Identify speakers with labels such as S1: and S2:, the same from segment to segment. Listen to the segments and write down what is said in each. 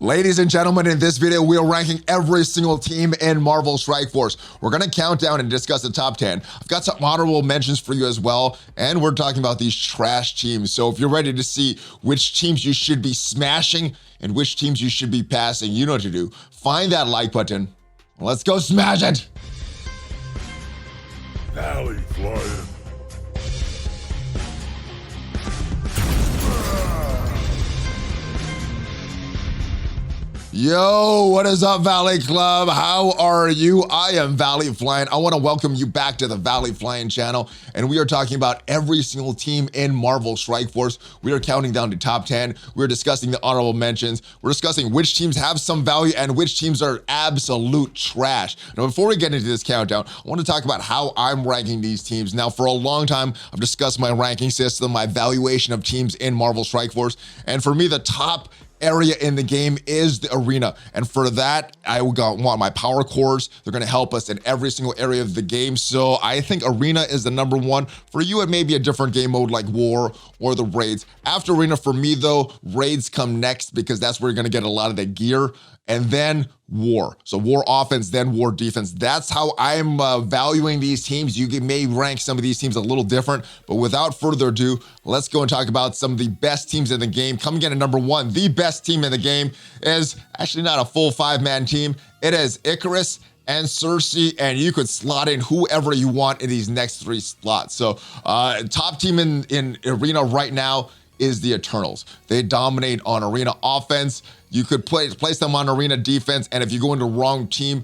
S1: Ladies and gentlemen, in this video, we are ranking every single team in Marvel Strike Force. We're going to count down and discuss the top 10. I've got some honorable mentions for you as well, and we're talking about these trash teams. So if you're ready to see which teams you should be smashing and which teams you should be passing, you know what to do. Find that like button. Let's go smash it!
S2: ValleyFlyin.
S1: Yo, what is up, Valley Club? How are you? I am ValleyFlyin. I want to welcome you back to the ValleyFlyin channel, and we are talking about every single team in Marvel Strike Force. We are counting down to top 10. We're discussing the honorable mentions. We're discussing which teams have some value and which teams are absolute trash. Now, before we get into this countdown, I want to talk about how I'm ranking these teams. Now, for a long time, I've discussed my ranking system, my valuation of teams in Marvel Strike Force, and for me, the top area in the game is the arena, and for that I want my power cores. They're going to help us in every single area of the game, so I think arena is the number one. For you, it may be a different game mode like war or the raids. After arena, for me though, raids come next because that's where you're going to get a lot of the gear, and then war. So war offense, then war defense. That's how I'm valuing these teams. You may rank some of these teams a little different, but without further ado, let's go and talk about some of the best teams in the game. Coming in at number one, the best team in the game is actually not a full 5-man team. It is Icarus and Cersei, and you could slot in whoever you want in these next 3 slots. So top team in arena right now is the Eternals. They dominate on arena offense. You could place them on arena defense, and if you go into the wrong team,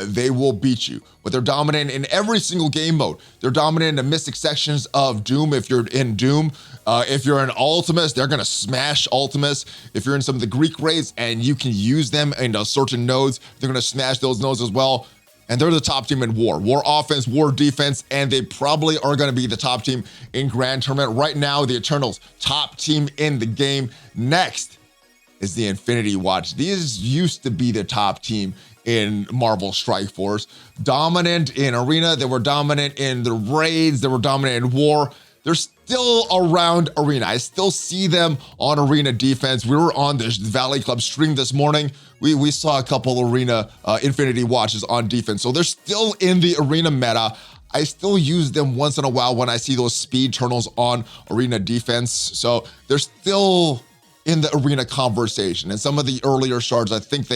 S1: they will beat you. But they're dominant in every single game mode. They're dominant in the Mystic sections of Doom if you're in Doom. If you're in Ultimus, they're going to smash Ultimus. If you're in some of the Greek raids and you can use them in certain nodes, they're going to smash those nodes as well. And they're the top team in war. War offense, war defense, and they probably are going to be the top team in Grand Tournament. Right now, the Eternals, top team in the game. Next is the Infinity Watch. These used to be the top team in Marvel Strike Force. Dominant in arena, they were dominant in the raids, they were dominant in war. They're still around arena. I still see them on arena defense. We were on the Valley Club stream this morning. We saw a couple arena Infinity Watches on defense. So they're still in the arena meta. I still use them once in a while when I see those speed turtles on arena defense. So they're still in the arena conversation. And some of the earlier shards, I think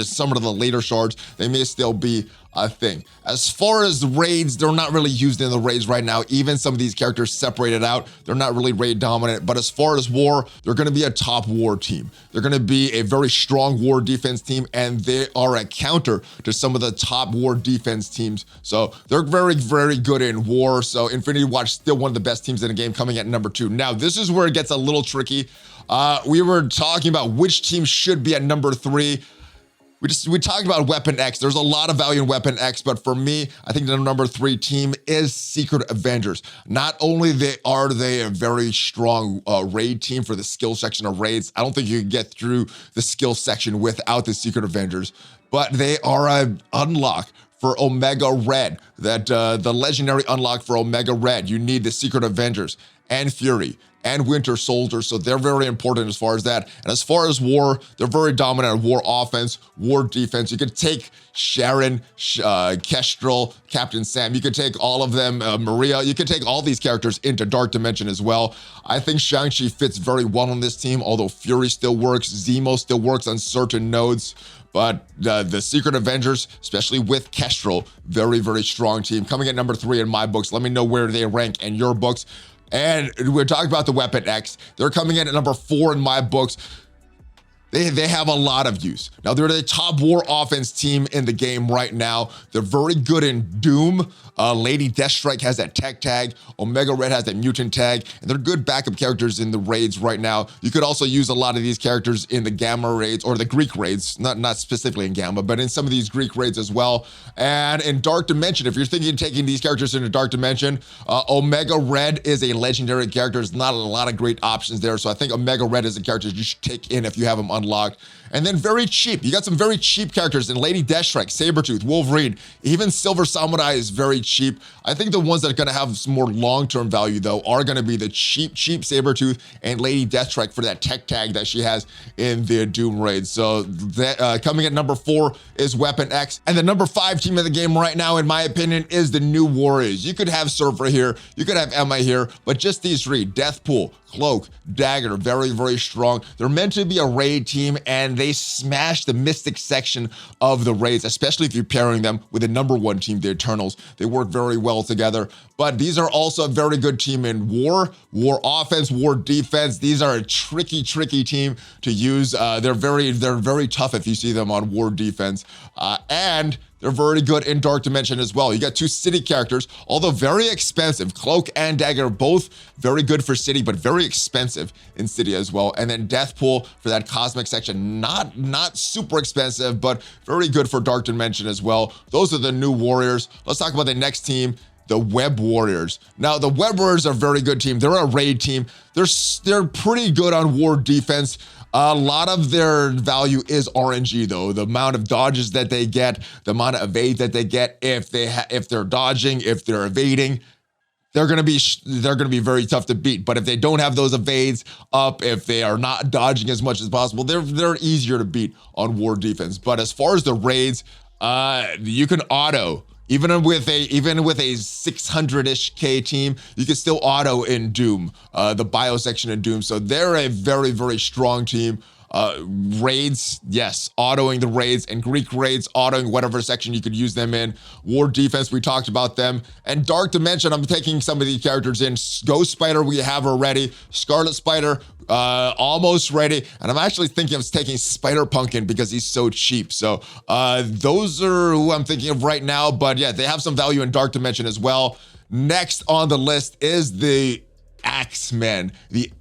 S1: some of the later shards, they may still be a thing. As far as the raids, they're not really used in the raids right now. Even some of these characters separated out, they're not really raid dominant. But as far as war, they're going to be a top war team. They're going to be a very strong war defense team, and they are a counter to some of the top war defense teams. So they're very, very good in war. So Infinity Watch, still one of the best teams in the game, coming at number 2. Now, this is where it gets a little tricky. We were talking about which team should be at number 3. We talked about Weapon X. There's a lot of value in Weapon X, but for me, I think the number 3 team is Secret Avengers. Not only are they a very strong raid team for the skill section of raids, I don't think you can get through the skill section without the Secret Avengers, but they are an unlock for Omega Red. That the legendary unlock for Omega Red, you need the Secret Avengers and Fury and Winter Soldier, so they're very important as far as that. And as far as war, they're very dominant in war offense, war defense. You could take Sharon, Kestrel, Captain Sam. You could take all of them, Maria. You could take all these characters into Dark Dimension as well. I think Shang-Chi fits very well on this team, although Fury still works, Zemo still works on certain nodes. But the Secret Avengers, especially with Kestrel, very, very strong team. Coming at number 3 in my books. Let me know where they rank in your books. And we're talking about the Weapon X. They're coming in at number 4 in my books. They have a lot of use. Now, they're the top war offense team in the game right now. They're very good in Doom. Lady Deathstrike has that tech tag. Omega Red has that mutant tag. And they're good backup characters in the raids right now. You could also use a lot of these characters in the Gamma raids or the Greek raids. Not specifically in Gamma, but in some of these Greek raids as well. And in Dark Dimension, if you're thinking of taking these characters into Dark Dimension, Omega Red is a legendary character. There's not a lot of great options there. So I think Omega Red is a character you should take in if you have them unlocked. And then very cheap. You got some very cheap characters in Lady Deathstrike, Sabretooth, Wolverine. Even Silver Samurai is very cheap. I think the ones that are going to have some more long-term value, though, are going to be the cheap Sabretooth and Lady Deathstrike for that tech tag that she has in the Doom raid. So that, coming at number 4 is Weapon X. And the number 5 team of the game right now, in my opinion, is the New Warriors. You could have Surfer here, you could have Emma here, but just these 3, Deathpool, Cloak, Dagger, very, very strong. They're meant to be a raid team, and they smash the Mystic section of the raids, especially if you're pairing them with the number 1 team, the Eternals. They work very well together. But these are also a very good team in war offense, war defense. These are a tricky team to use. They're very tough if you see them on war defense. And they're very good in Dark Dimension as well. You got 2 city characters, although very expensive. Cloak and Dagger are both very good for city, but very expensive in city as well. And then Deathpool for that cosmic section, not super expensive, but very good for Dark Dimension as well. Those are the New Warriors. Let's talk about the next team, the Web Warriors. Now, the Web Warriors are a very good team. They're a raid team. They're pretty good on war defense. A lot of their value is RNG, though. The amount of dodges that they get, the amount of evade that they get, if they're dodging, if they're evading, they're gonna be very tough to beat. But if they don't have those evades up, if they are not dodging as much as possible, they're easier to beat on war defense. But as far as the raids, you can auto. Even with a 600-ish K team, you can still auto in Doom, the bio section in Doom. So they're a very, very strong team. Raids, yes, autoing the raids, and Greek raids, autoing whatever section you could use them in. War defense, we talked about them. And Dark Dimension, I'm taking some of these characters in. Ghost Spider, we have already. Scarlet Spider, almost ready. And I'm actually thinking of taking Spider Pumpkin because he's so cheap. So those are who I'm thinking of right now. But yeah, they have some value in Dark Dimension as well. Next on the list is the X-Men, the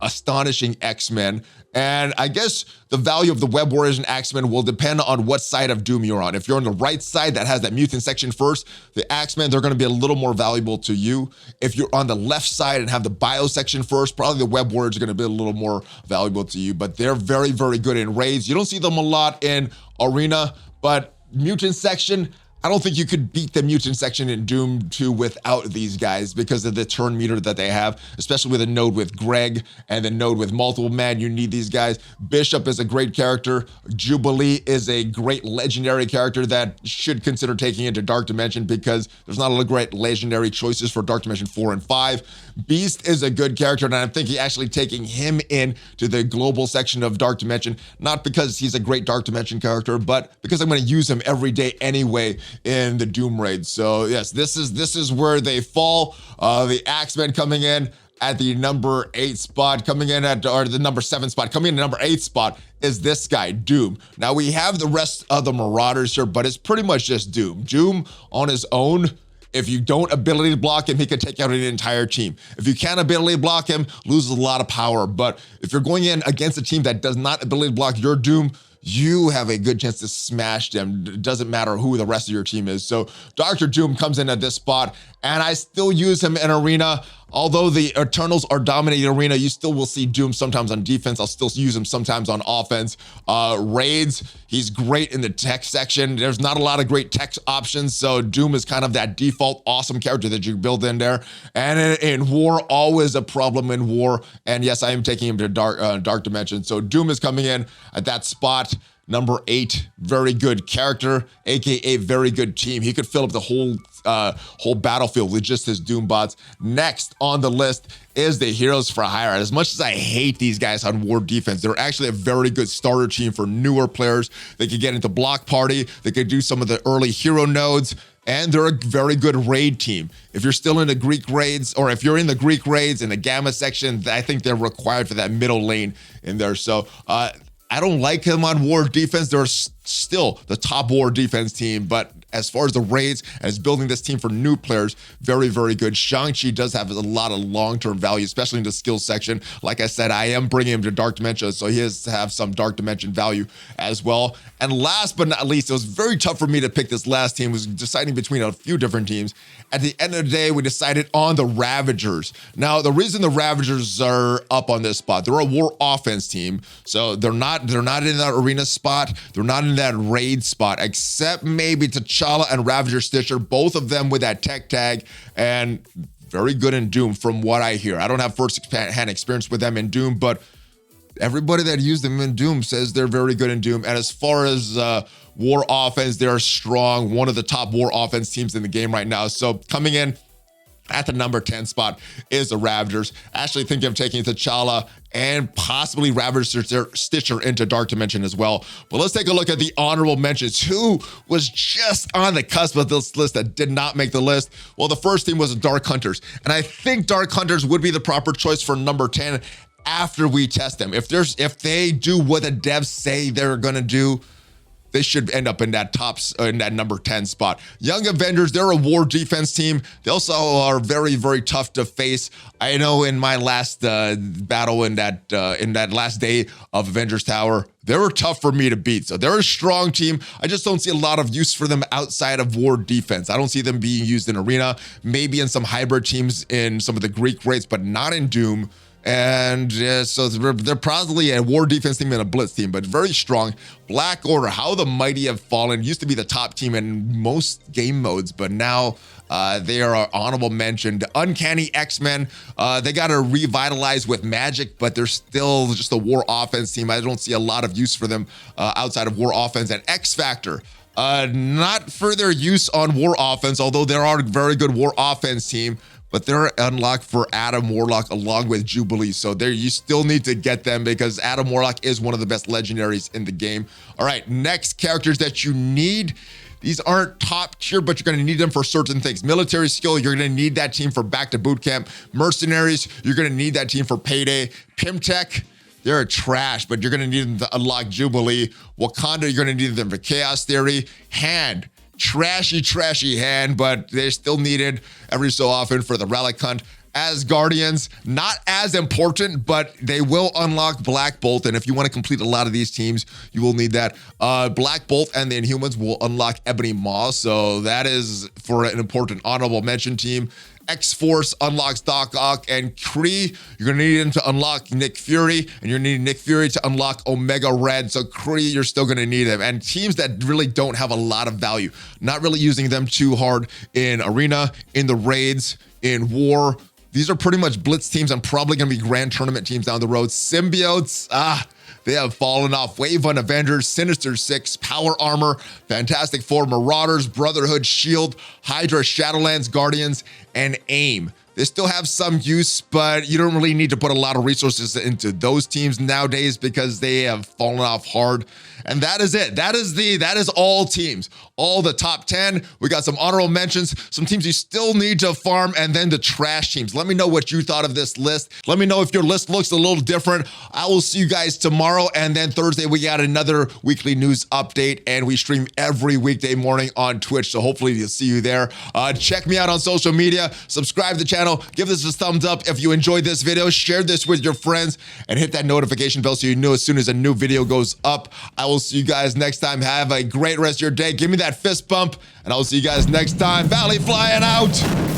S1: astonishing X-Men. And I guess the value of the Web Warriors and X-Men will depend on what side of Doom you're on. If you're on the right side that has that mutant section first, the X-Men, they're going to be a little more valuable to you. If you're on the left side and have the bio section first, probably the Web Warriors are going to be a little more valuable to you. But they're very, very good in raids. You don't see them a lot in Arena, but mutant section, I don't think you could beat the mutant section in Doom 2 without these guys because of the turn meter that they have, especially with a node with Greg and the node with multiple man. You need these guys. Bishop is a great character. Jubilee is a great legendary character that should consider taking into Dark Dimension because there's not a lot of great legendary choices for Dark Dimension 4 and 5. Beast is a good character, and I'm thinking actually taking him in to the global section of Dark Dimension, not because he's a great Dark Dimension character, but because I'm going to use him every day anyway in the Doom raid. So yes, this is where they fall. The X-Men coming in at the number 8 spot, coming in at, or the number 7 spot, coming in at number 8 spot is this guy, Doom. Now we have the rest of the Marauders here, but it's pretty much just Doom. Doom on his own, if you don't ability block him, he could take out an entire team. If you can't ability block him, loses a lot of power. But if you're going in against a team that does not ability block your Doom, you have a good chance to smash them. It doesn't matter who the rest of your team is. So Dr. Doom comes in at this spot, and I still use him in Arena. Although the Eternals are dominating Arena, you still will see Doom sometimes on defense. I'll still use him sometimes on offense. Raids, he's great in the tech section. There's not a lot of great tech options, so Doom is kind of that default awesome character that you build in there. And in War, always a problem in War. And yes, I am taking him to Dark Dimension. So Doom is coming in at that spot. Number 8, very good character, aka very good team. He could fill up the whole battlefield with just his Doom bots. Next on the list is the Heroes for Hire. As much as I hate these guys on war defense, they're actually a very good starter team for newer players. They could get into block party, they could do some of the early hero nodes, and they're a very good raid team. If you're still in the Greek raids, or if you're in the Greek raids in the Gamma section, I think they're required for that middle lane in there. So I don't like him on war defense. They're still the top war defense team, but as far as the raids and as building this team for new players, very, very good. Shang-Chi does have a lot of long-term value, especially in the skills section. Like I said, I am bringing him to Dark Dimension, so he has to have some Dark Dimension value as well. And last but not least, it was very tough for me to pick this last team. It was deciding between a few different teams. At the end of the day, we decided on the Ravagers. Now, the reason the Ravagers are up on this spot, they're a war offense team, so they're not in that arena spot. They're not in that raid spot, except maybe T'Challa T'Challa and Ravager Stitcher, both of them with that tech tag, and very good in Doom from what I hear. I don't have first-hand experience with them in Doom, but everybody that used them in Doom says they're very good in Doom. And as far as war offense, they're strong. One of the top war offense teams in the game right now. So coming in at the number 10 spot is the Ravagers. Actually thinking of taking T'Challa and possibly Ravager Stitcher into Dark Dimension as well. But let's take a look at the honorable mentions. Who was just on the cusp of this list that did not make the list? Well, the first team was the Dark Hunters. And I think Dark Hunters would be the proper choice for number 10 after we test them. If they do what the devs say they're gonna do, they should end up in that number 10 spot. Young Avengers, they're a war defense team. They also are very, very tough to face. I know in my last battle in that last day of Avengers Tower, they were tough for me to beat. So they're a strong team. I just don't see a lot of use for them outside of war defense. I don't see them being used in Arena, maybe in some hybrid teams in some of the Greek raids, but not in Doom. And so they're probably a war defense team and a blitz team, but very strong. Black Order, how the mighty have fallen. Used to be the top team in most game modes, but now they are honorable mention. The Uncanny X-Men, they got to revitalize with magic, but they're still just a war offense team. I don't see a lot of use for them outside of war offense. And X Factor, not for their use on war offense, although there are a very good war offense team, but they're unlocked for Adam Warlock along with Jubilee. So there, you still need to get them because Adam Warlock is one of the best legendaries in the game. All right, next characters that you need. These aren't top tier, but you're gonna need them for certain things. Military skill, you're gonna need that team for Back to Boot Camp. Mercenaries, you're gonna need that team for Payday. Pimtech, they're trash, but you're gonna need them to unlock Jubilee. Wakanda, you're gonna need them for Chaos Theory. Hand, trashy hand, but they're still needed every so often for the Relic Hunt. As Guardians, not as important, but they will unlock Black Bolt, and if you want to complete a lot of these teams, you will need that. Black Bolt and the Inhumans will unlock Ebony Maw, so that is for an important honorable mention team. X-Force unlocks Doc Ock, and Kree, you're gonna need him to unlock Nick Fury, and you're gonna need Nick Fury to unlock Omega Red, so Kree, you're still gonna need him. And teams that really don't have a lot of value, not really using them too hard in Arena, in the raids, in War, these are pretty much blitz teams and probably gonna be grand tournament teams down the road. Symbiotes, they have fallen off. Wave 1 Avengers, Sinister Six, Power Armor, Fantastic Four, Marauders, Brotherhood, Shield, Hydra, Shadowlands, Guardians, and AIM. They still have some use, but you don't really need to put a lot of resources into those teams nowadays because they have fallen off hard. And that is it. That is all teams, all the top 10. We got some honorable mentions, some teams you still need to farm, and then the trash teams. Let me know what you thought of this list. Let me know if your list looks a little different. I will see you guys tomorrow, and then Thursday we got another weekly news update, and we stream every weekday morning on Twitch, so hopefully we'll see you there. Check me out on social media, subscribe to the channel, give this a thumbs up if you enjoyed this video, share this with your friends, and hit that notification bell so you know as soon as a new video goes up. I will see you guys next time. Have a great rest of your day. Give me that fist bump, and I'll see you guys next time. ValleyFlyin out.